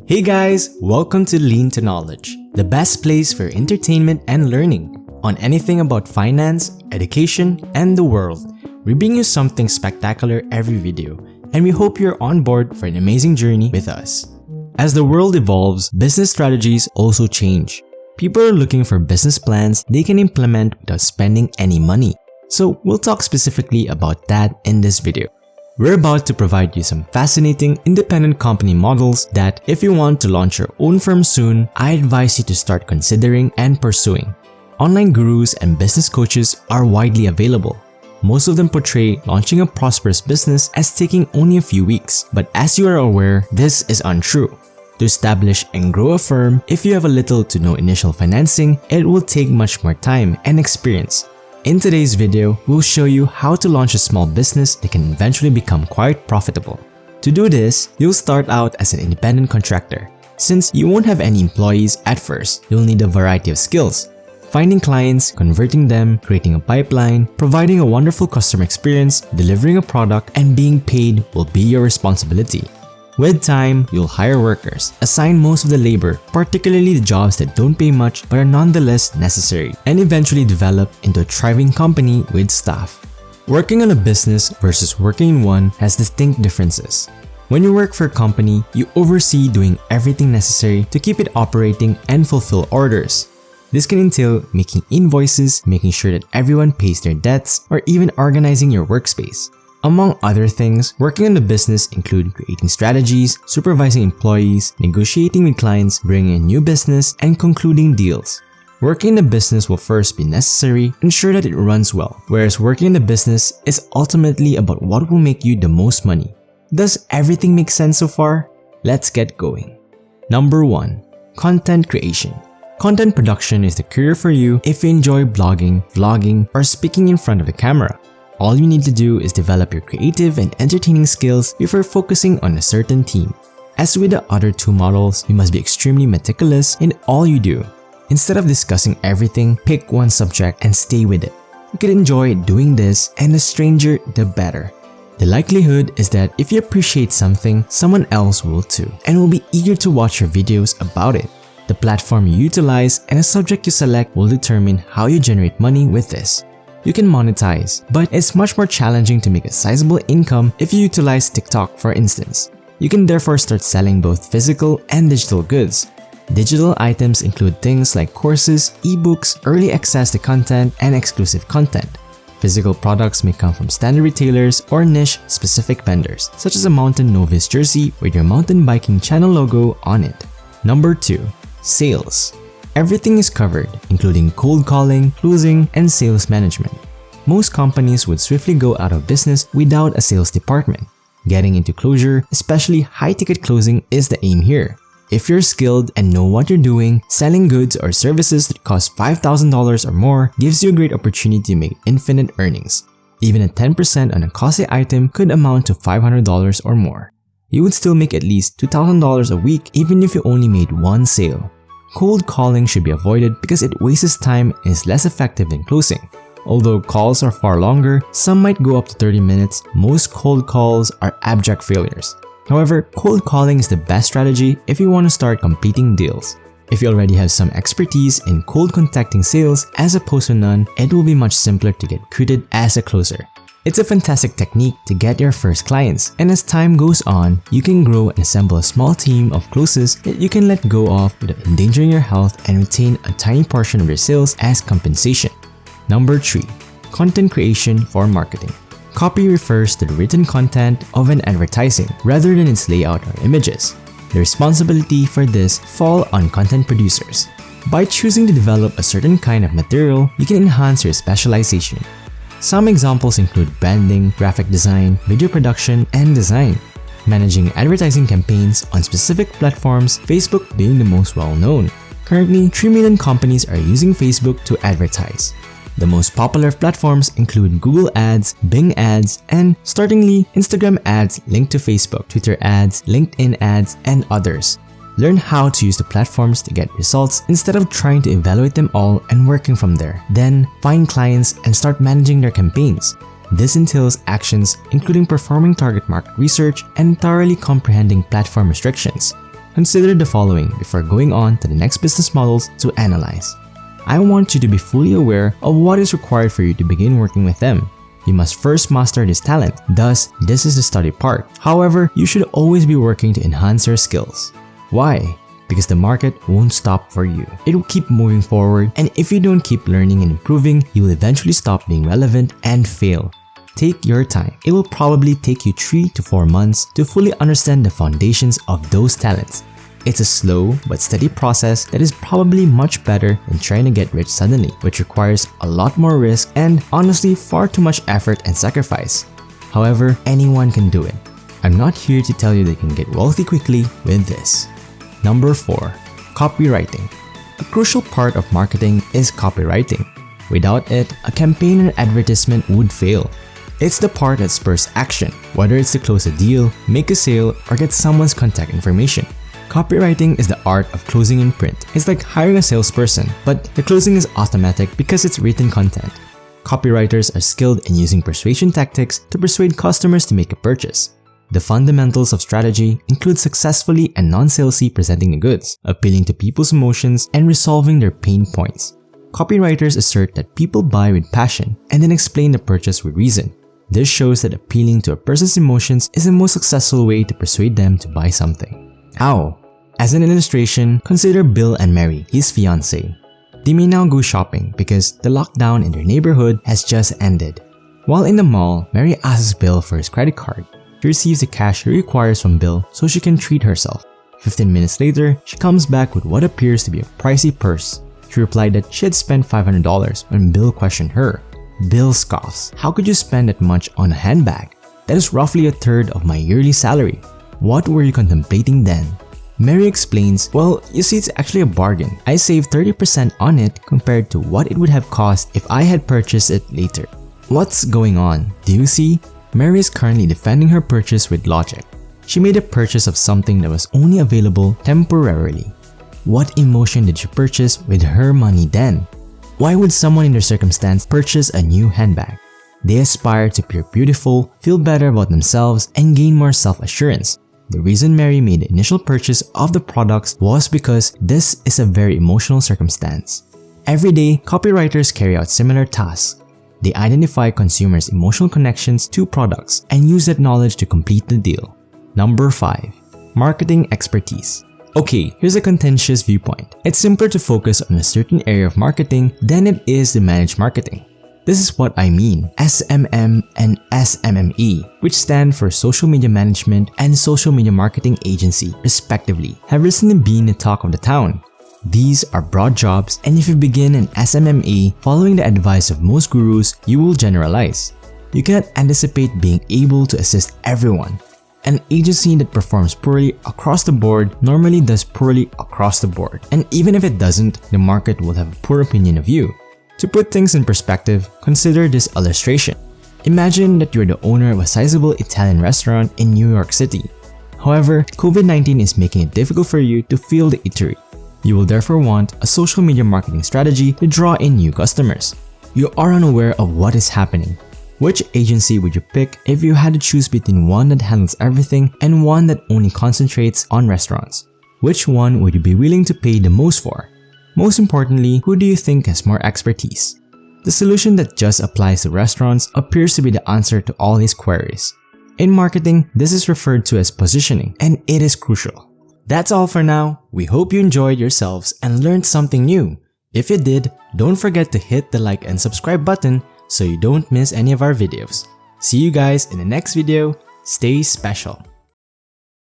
Hey guys, welcome to Lean to Knowledge, the best place for entertainment and learning on anything about finance, education, and the world. We bring you something spectacular every video, and we hope you're on board for an amazing journey with us. As the world evolves, business strategies also change. People are looking for business plans they can implement without spending any money. So we'll talk specifically about that in this video. We're about to provide you some fascinating independent company models that, if you want to launch your own firm soon, I advise you to start considering and pursuing. Online gurus and business coaches are widely available. Most of them portray launching a prosperous business as taking only a few weeks, but as you are aware, this is untrue. To establish and grow a firm, if you have a little to no initial financing, it will take much more time and experience. In today's video, we'll show you how to launch a small business that can eventually become quite profitable. To do this, you'll start out as an independent contractor. Since you won't have any employees at first, you'll need a variety of skills. Finding clients, converting them, creating a pipeline, providing a wonderful customer experience, delivering a product, and being paid will be your responsibility. With time, you'll hire workers, assign most of the labor, particularly the jobs that don't pay much but are nonetheless necessary, and eventually develop into a thriving company with staff. Working on a business versus working in one has distinct differences. When you work for a company, you oversee doing everything necessary to keep it operating and fulfill orders. This can entail making invoices, making sure that everyone pays their debts, or even organizing your workspace. Among other things, working on the business include creating strategies, supervising employees, negotiating with clients, bringing in new business, and concluding deals. Working in the business will first be necessary to ensure that it runs well, whereas working in the business is ultimately about what will make you the most money. Does everything make sense so far? Let's get going. Number 1. Content creation. Content production is the career for you if you enjoy blogging, vlogging, or speaking in front of the camera. All you need to do is develop your creative and entertaining skills before focusing on a certain theme. As with the other two models, you must be extremely meticulous in all you do. Instead of discussing everything, pick one subject and stay with it. You can enjoy doing this, and the stranger the better. The likelihood is that if you appreciate something, someone else will too, and will be eager to watch your videos about it. The platform you utilize and a subject you select will determine how you generate money with this. You can monetize, but it's much more challenging to make a sizable income if you utilize TikTok, for instance. You can therefore start selling both physical and digital goods. Digital items include things like courses, ebooks, early access to content, and exclusive content. Physical products may come from standard retailers or niche-specific vendors, such as a Mountain Novice jersey with your mountain biking channel logo on it. Number 2. Sales. Everything is covered, including cold calling, closing, and sales management. Most companies would swiftly go out of business without a sales department. Getting into closure, especially high-ticket closing, is the aim here. If you're skilled and know what you're doing, selling goods or services that cost $5,000 or more gives you a great opportunity to make infinite earnings. Even a 10% on a costly item could amount to $500 or more. You would still make at least $2,000 a week even if you only made one sale. Cold calling should be avoided because it wastes time and is less effective than closing. Although calls are far longer, some might go up to 30 minutes, most cold calls are abject failures. However, cold calling is the best strategy if you want to start completing deals. If you already have some expertise in cold contacting sales as opposed to none, it will be much simpler to get recruited as a closer. It's a fantastic technique to get your first clients, and as time goes on, you can grow and assemble a small team of closes that you can let go of without endangering your health and retain a tiny portion of your sales as compensation. Number 3. Content creation for marketing. Copy refers to the written content of an advertising rather than its layout or images. The responsibility for this falls on content producers. By choosing to develop a certain kind of material, you can enhance your specialization. Some examples include branding, graphic design, video production, and design. Managing advertising campaigns on specific platforms, Facebook being the most well-known. Currently, 3 million companies are using Facebook to advertise. The most popular platforms include Google Ads, Bing Ads, and, startlingly, Instagram Ads linked to Facebook, Twitter Ads, LinkedIn Ads, and others. Learn how to use the platforms to get results instead of trying to evaluate them all and working from there. Then, find clients and start managing their campaigns. This entails actions including performing target market research and thoroughly comprehending platform restrictions. Consider the following before going on to the next business models to analyze. I want you to be fully aware of what is required for you to begin working with them. You must first master this talent, thus, this is the study part. However, you should always be working to enhance your skills. Why? Because the market won't stop for you. It will keep moving forward, and if you don't keep learning and improving, you will eventually stop being relevant and fail. Take your time. It will probably take you 3 to 4 months to fully understand the foundations of those talents. It's a slow but steady process that is probably much better than trying to get rich suddenly, which requires a lot more risk and honestly far too much effort and sacrifice. However, anyone can do it. I'm not here to tell you they can get wealthy quickly with this. Number 4. Copywriting. A crucial part of marketing is copywriting. Without it, a campaign or advertisement would fail. It's the part that spurs action, whether it's to close a deal, make a sale, or get someone's contact information. Copywriting is the art of closing in print. It's like hiring a salesperson, but the closing is automatic because it's written content. Copywriters are skilled in using persuasion tactics to persuade customers to make a purchase. The fundamentals of strategy include successfully and non-salesy presenting the goods, appealing to people's emotions, and resolving their pain points. Copywriters assert that people buy with passion and then explain the purchase with reason. This shows that appealing to a person's emotions is the most successful way to persuade them to buy something. How? As an illustration, consider Bill and Mary, his fiancée. They may now go shopping because the lockdown in their neighborhood has just ended. While in the mall, Mary asks Bill for his credit card. She receives the cash she requires from Bill so she can treat herself. 15 minutes later, she comes back with what appears to be a pricey purse. She replied that she had spent $500 when Bill questioned her. Bill scoffs, "How could you spend that much on a handbag? That is roughly a third of my yearly salary. What were you contemplating then?" Mary explains, "Well, you see, it's actually a bargain. I saved 30% on it compared to what it would have cost if I had purchased it later." What's going on? Do you see? Mary is currently defending her purchase with logic. She made a purchase of something that was only available temporarily. What emotion did she purchase with her money then? Why would someone in their circumstance purchase a new handbag? They aspire to appear beautiful, feel better about themselves, and gain more self-assurance. The reason Mary made the initial purchase of the products was because this is a very emotional circumstance. Every day, copywriters carry out similar tasks. They identify consumers' emotional connections to products and use that knowledge to complete the deal. Number 5. Marketing expertise. Okay, here's a contentious viewpoint. It's simpler to focus on a certain area of marketing than it is to manage marketing. This is what I mean. SMM and SMME, which stand for Social Media Management and Social Media Marketing Agency, respectively, have recently been the talk of the town. These are broad jobs, and if you begin an SMME following the advice of most gurus, you will generalize. You cannot anticipate being able to assist everyone. An agency that performs poorly across the board normally does poorly across the board, and even if it doesn't, the market will have a poor opinion of you. To put things in perspective, consider this illustration. Imagine that you're the owner of a sizable Italian restaurant in New York City. However, COVID-19 is making it difficult for you to fill the eatery. You will therefore want a social media marketing strategy to draw in new customers. You are unaware of what is happening. Which agency would you pick if you had to choose between one that handles everything and one that only concentrates on restaurants? Which one would you be willing to pay the most for? Most importantly, who do you think has more expertise? The solution that just applies to restaurants appears to be the answer to all these queries. In marketing, this is referred to as positioning, and it is crucial. That's all for now. We hope you enjoyed yourselves and learned something new. If you did, don't forget to hit the like and subscribe button so you don't miss any of our videos. See you guys in the next video. Stay special.